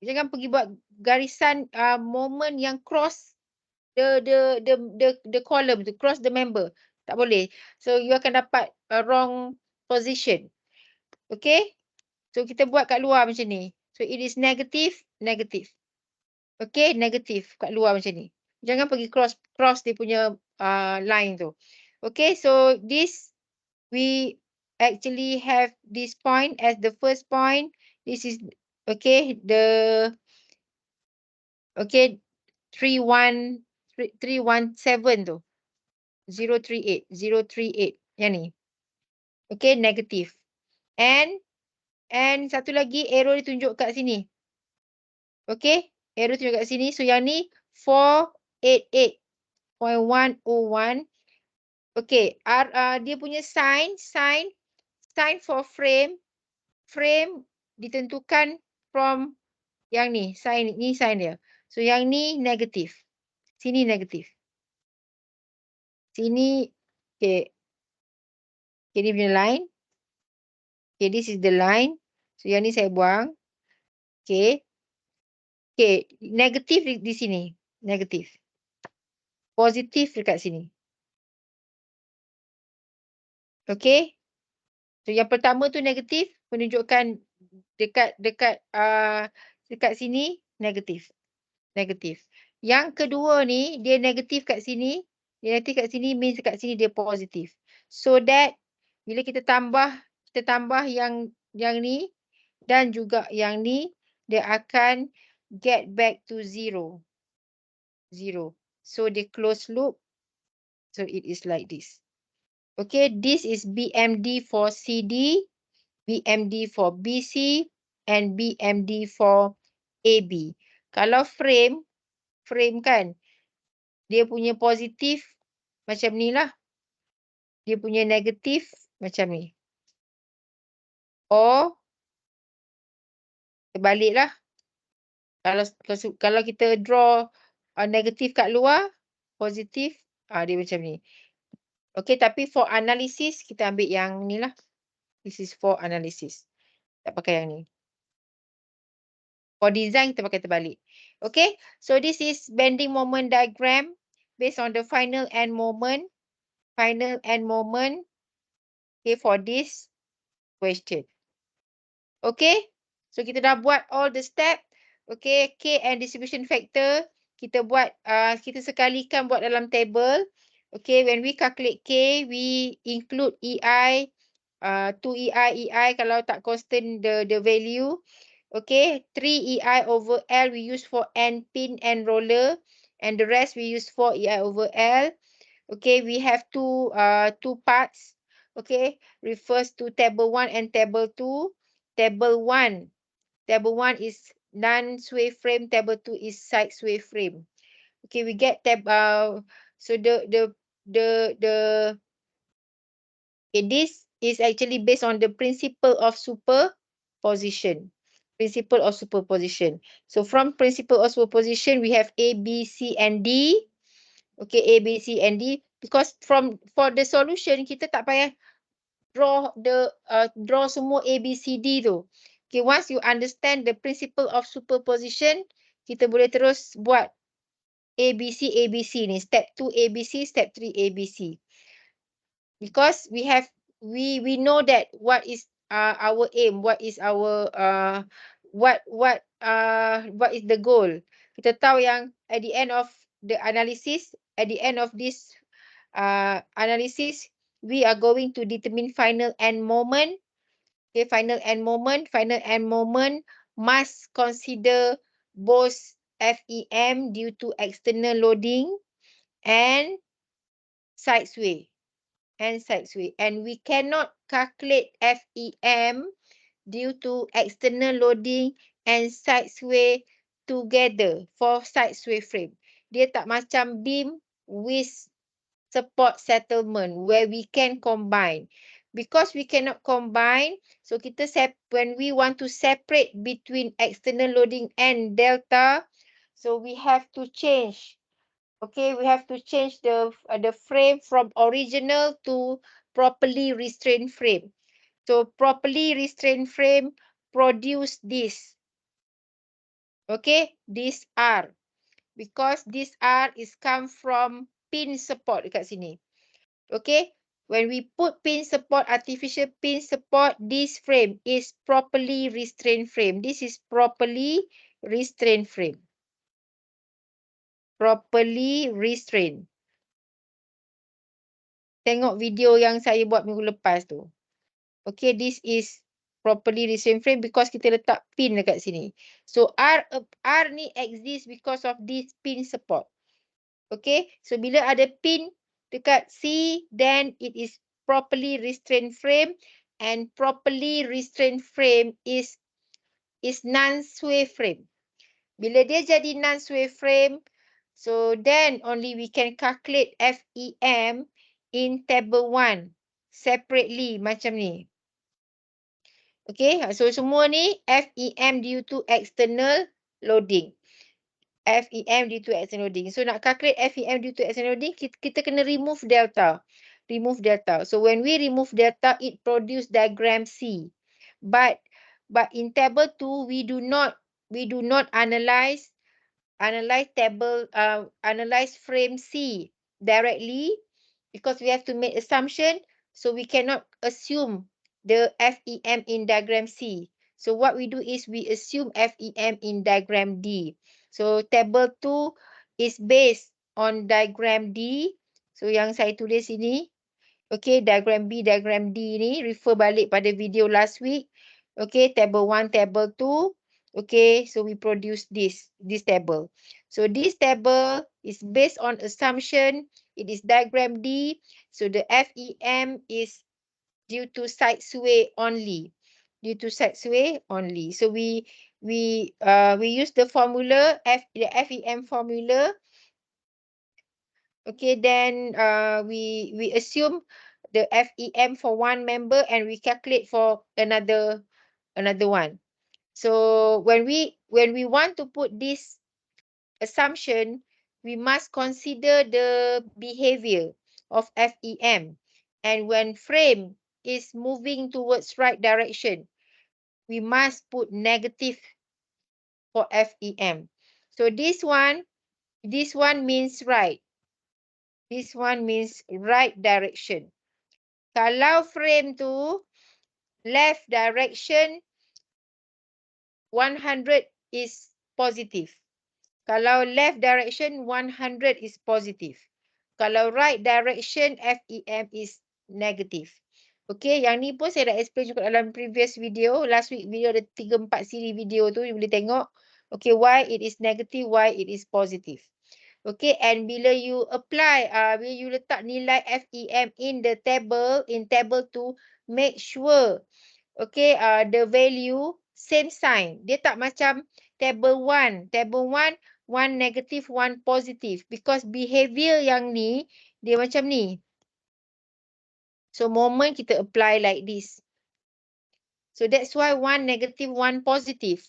Jangan pergi buat garisan moment yang cross the column to cross the member. Tak boleh. So you akan dapat a wrong position. Okay. So kita buat kat luar macam ni. So it is negative. Okay, negatif kat luar macam ni. Jangan pergi cross dia punya line tu. Okay, so this we actually have this point as the first point. This is okay, the okay 317 tu. 038 yang ni. Okay, negatif. And satu lagi arrow dia tunjuk kat sini. Okay, arrow tunjuk kat sini. So yang ni 488.101. Okay, dia punya sign for frame ditentukan from yang ni, sign dia. So yang ni negatif. Sini negatif. Sini okay. Okay, ni punya line. Okay, this is the line. So yang ni saya buang. Okay. Okay, negatif di sini. Negatif. Positif dekat sini. Okay. So yang pertama tu negatif, menunjukkan dekat sini negatif. Yang kedua ni dia negatif kat sini. Dia negatif kat sini means kat sini dia positif. So that bila kita tambah yang ni dan juga yang ni, dia akan get back to 0. So dia close loop. So it is like this. Okay, this is BMD for CD, BMD for BC, and BMD for AB. Kalau frame kan, Dia punya positif macam ni lah. Dia punya negatif macam ni. Or terbalik lah. Kalau kita draw negatif kat luar, positif, dia macam ni. Okay, tapi for analysis, kita ambil yang ni lah. This is for analysis. Tak pakai yang ni. For design, kita pakai terbalik. Okay, so this is bending moment diagram based on the final end moment. Final end moment. Okay, for this question. Okay, so kita dah buat all the step. Okay, K and distribution factor. Kita buat, kita sekalikan buat dalam table. Okay, when we calculate K, we include EI, 2EI kalau tak constant the value. Okay, 3EI over L we use for end pin and roller, and the rest we use for EI over L. Okay, we have two parts. Okay, refers to table 1 and table 2. Table 1 is non-sway frame. Table 2 is side sway frame. Okay, we get so this is actually based on the principle of superposition. Principle of superposition. So from principle of superposition, we have A, B, C, and D. Okay, A, B, C, and D. Because for the solution, kita tak payah draw semua A, B, C, D tu. Okay, once you understand the principle of superposition, kita boleh terus buat A, B, C ni. Step 2 A, B, C, step 3 A, B, C. Because we know that what is our aim, what is our what is the goal. Kita tahu yang at the end of the analysis, at the end of this analysis, we are going to determine final end moment. Okay, final end moment must consider both FEM due to external loading and sidesway. And we cannot calculate FEM due to external loading and sidesway together for sidesway frame. Dia tak macam beam with support settlement where we can combine. Because we cannot combine, so when we want to separate between external loading and delta, so we have to change. Okay, we have to change the frame from original to properly restrained frame. So properly restrained frame produce this. Okay, this R. Because this R is come from pin support dekat sini. Okay, when we put pin support, artificial pin support, this frame is properly restrained frame. This is properly restrained frame. Properly restrained. Tengok video yang saya buat minggu lepas tu. Okay, this is properly restrained frame because kita letak pin dekat sini. So R ni exist because of this pin support. Okay, so bila ada pin dekat C, then it is properly restrained frame, and properly restrained frame is non-sway frame. Bila dia jadi non-sway frame, so then only we can calculate FEM in table 1 separately macam ni. Okay, so semua ni FEM due to external loading. FEM due to external loading. So nak calculate FEM due to external loading, kita kena remove delta. Remove delta. So when we remove delta, it produce diagram C. But in table 2, we do not analyze frame C directly because we have to make assumption. So we cannot assume the FEM in diagram C. So what we do is we assume FEM in diagram D. So table 2 is based on diagram D. So yang saya tulis ini, okay, diagram B, diagram D ni refer balik pada video last week. Okay, table 1, table 2. Okay, so we produce this table. So this table is based on assumption. It is diagram D. So the FEM is due to side sway only. Due to side sway only. So we use the formula, the FEM formula. Okay, then we assume the FEM for one member and we calculate for another one. So when we want to put this assumption, we must consider the behavior of FEM. And when frame is moving towards right direction, we must put negative for FEM. So this one means right. This one means right direction. Kalau frame tu left direction, 100 is positive. Kalau left direction, 100 is positive. Kalau right direction, FEM is negative. Okay, yang ni pun saya dah explain juga dalam previous video. Last week video ada 3-4 siri video tu, you boleh tengok. Okay, why it is negative, why it is positive. Okay, and bila you apply, bila you letak nilai FEM in the table, in table 2, make sure, okay, the value same sign. Dia tak macam table 1. Table 1, 1 negative, 1 positive. Because behavior yang ni, dia macam ni. So, moment kita apply like this. So, that's why 1 negative, 1 positive.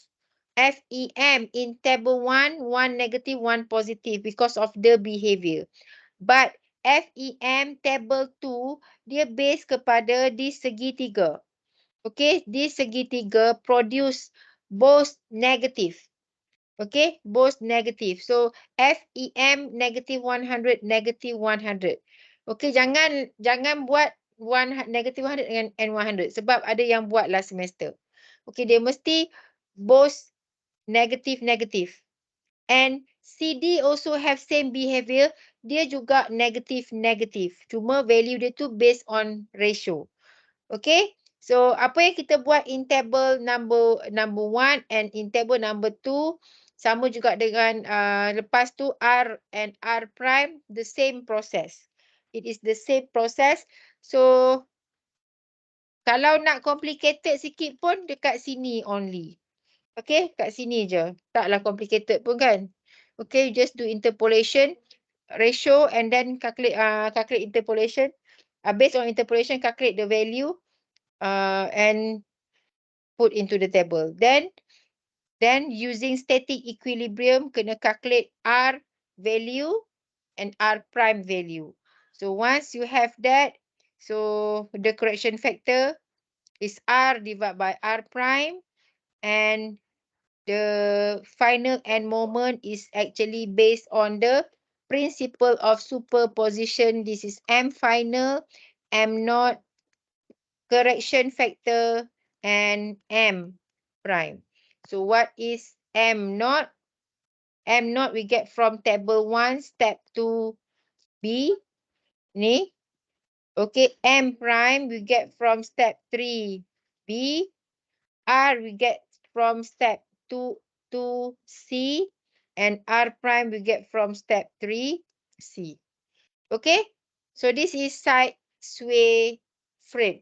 FEM in table 1, 1 negative, 1 positive because of the behavior. But FEM table 2, dia base kepada di segitiga. Okay, di segitiga produce both negative. Okay, both negative. So, FEM negative 100, negative 100. Okay, jangan buat negative 100 and 100. Sebab ada yang buat last semester. Okay, dia mesti both negative, negative. And CD also have same behavior. Dia juga negative, negative. Cuma value dia tu based on ratio. Okay. So, apa yang kita buat in table number 1 and in table number 2. Sama juga dengan lepas tu R and R prime. The same process. It is the same process. So, kalau nak complicated sikit pun dekat sini only. Okay, kat sini je. Taklah complicated pun kan. Okay, just do interpolation, ratio and then calculate interpolation. Based on interpolation, calculate the value and put into the table. Then using static equilibrium, kena calculate R value and R prime value. So once you have that, so the correction factor is R divided by R prime and the final end moment is actually based on the principle of superposition. This is M final, M naught, correction factor, and M prime. So what is M naught? M naught we get from table 1, step 2B. Ni. Okay, M prime we get from step 3B. R we get from step 2C. And R prime we get from step 3C. Okay, so this is side sway frame.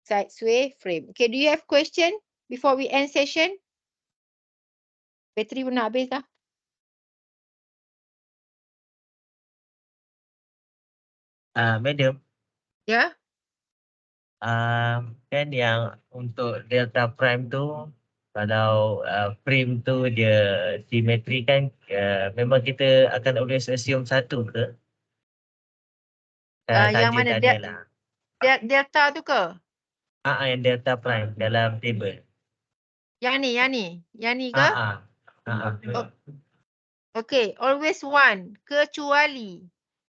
Side sway frame. Okay, do you have question before we end session? Bateri pun nak habis dah. Madam, Ya? kan yang untuk delta prime tu, kalau frame tu dia simetri kan, memang kita akan always assume satu ke? Yang Saja mana? tak ada lah. Delta tu ke? Yang delta prime dalam table. Yang ni? Yang ni ke? Okay, always one. Kecuali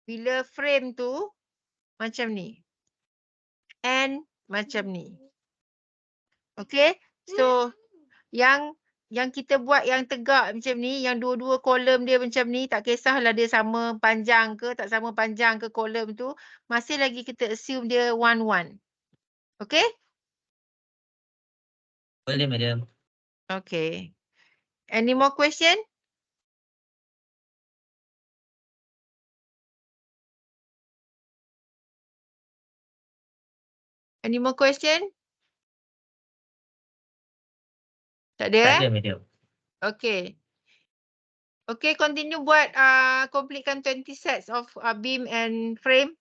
bila frame tu macam ni. And macam ni. Okay, so yang kita buat yang tegak macam ni, yang dua-dua kolom dia macam ni, tak kisahlah dia sama panjang ke, tak sama panjang ke kolom tu, masih lagi kita assume dia 1-1. Okay? Boleh, madam. Okay. Any more question? Any more question? Tak ada Tak ada, madam. Okay. Okay, continue buat completekan 20 sets of beam and frame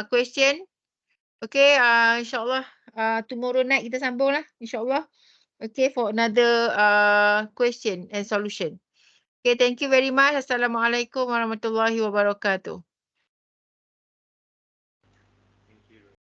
question. Okay, insyaAllah tomorrow night kita sambung lah, insyaAllah. Okay, for another question and solution. Okay, thank you very much. Assalamualaikum warahmatullahi wabarakatuh.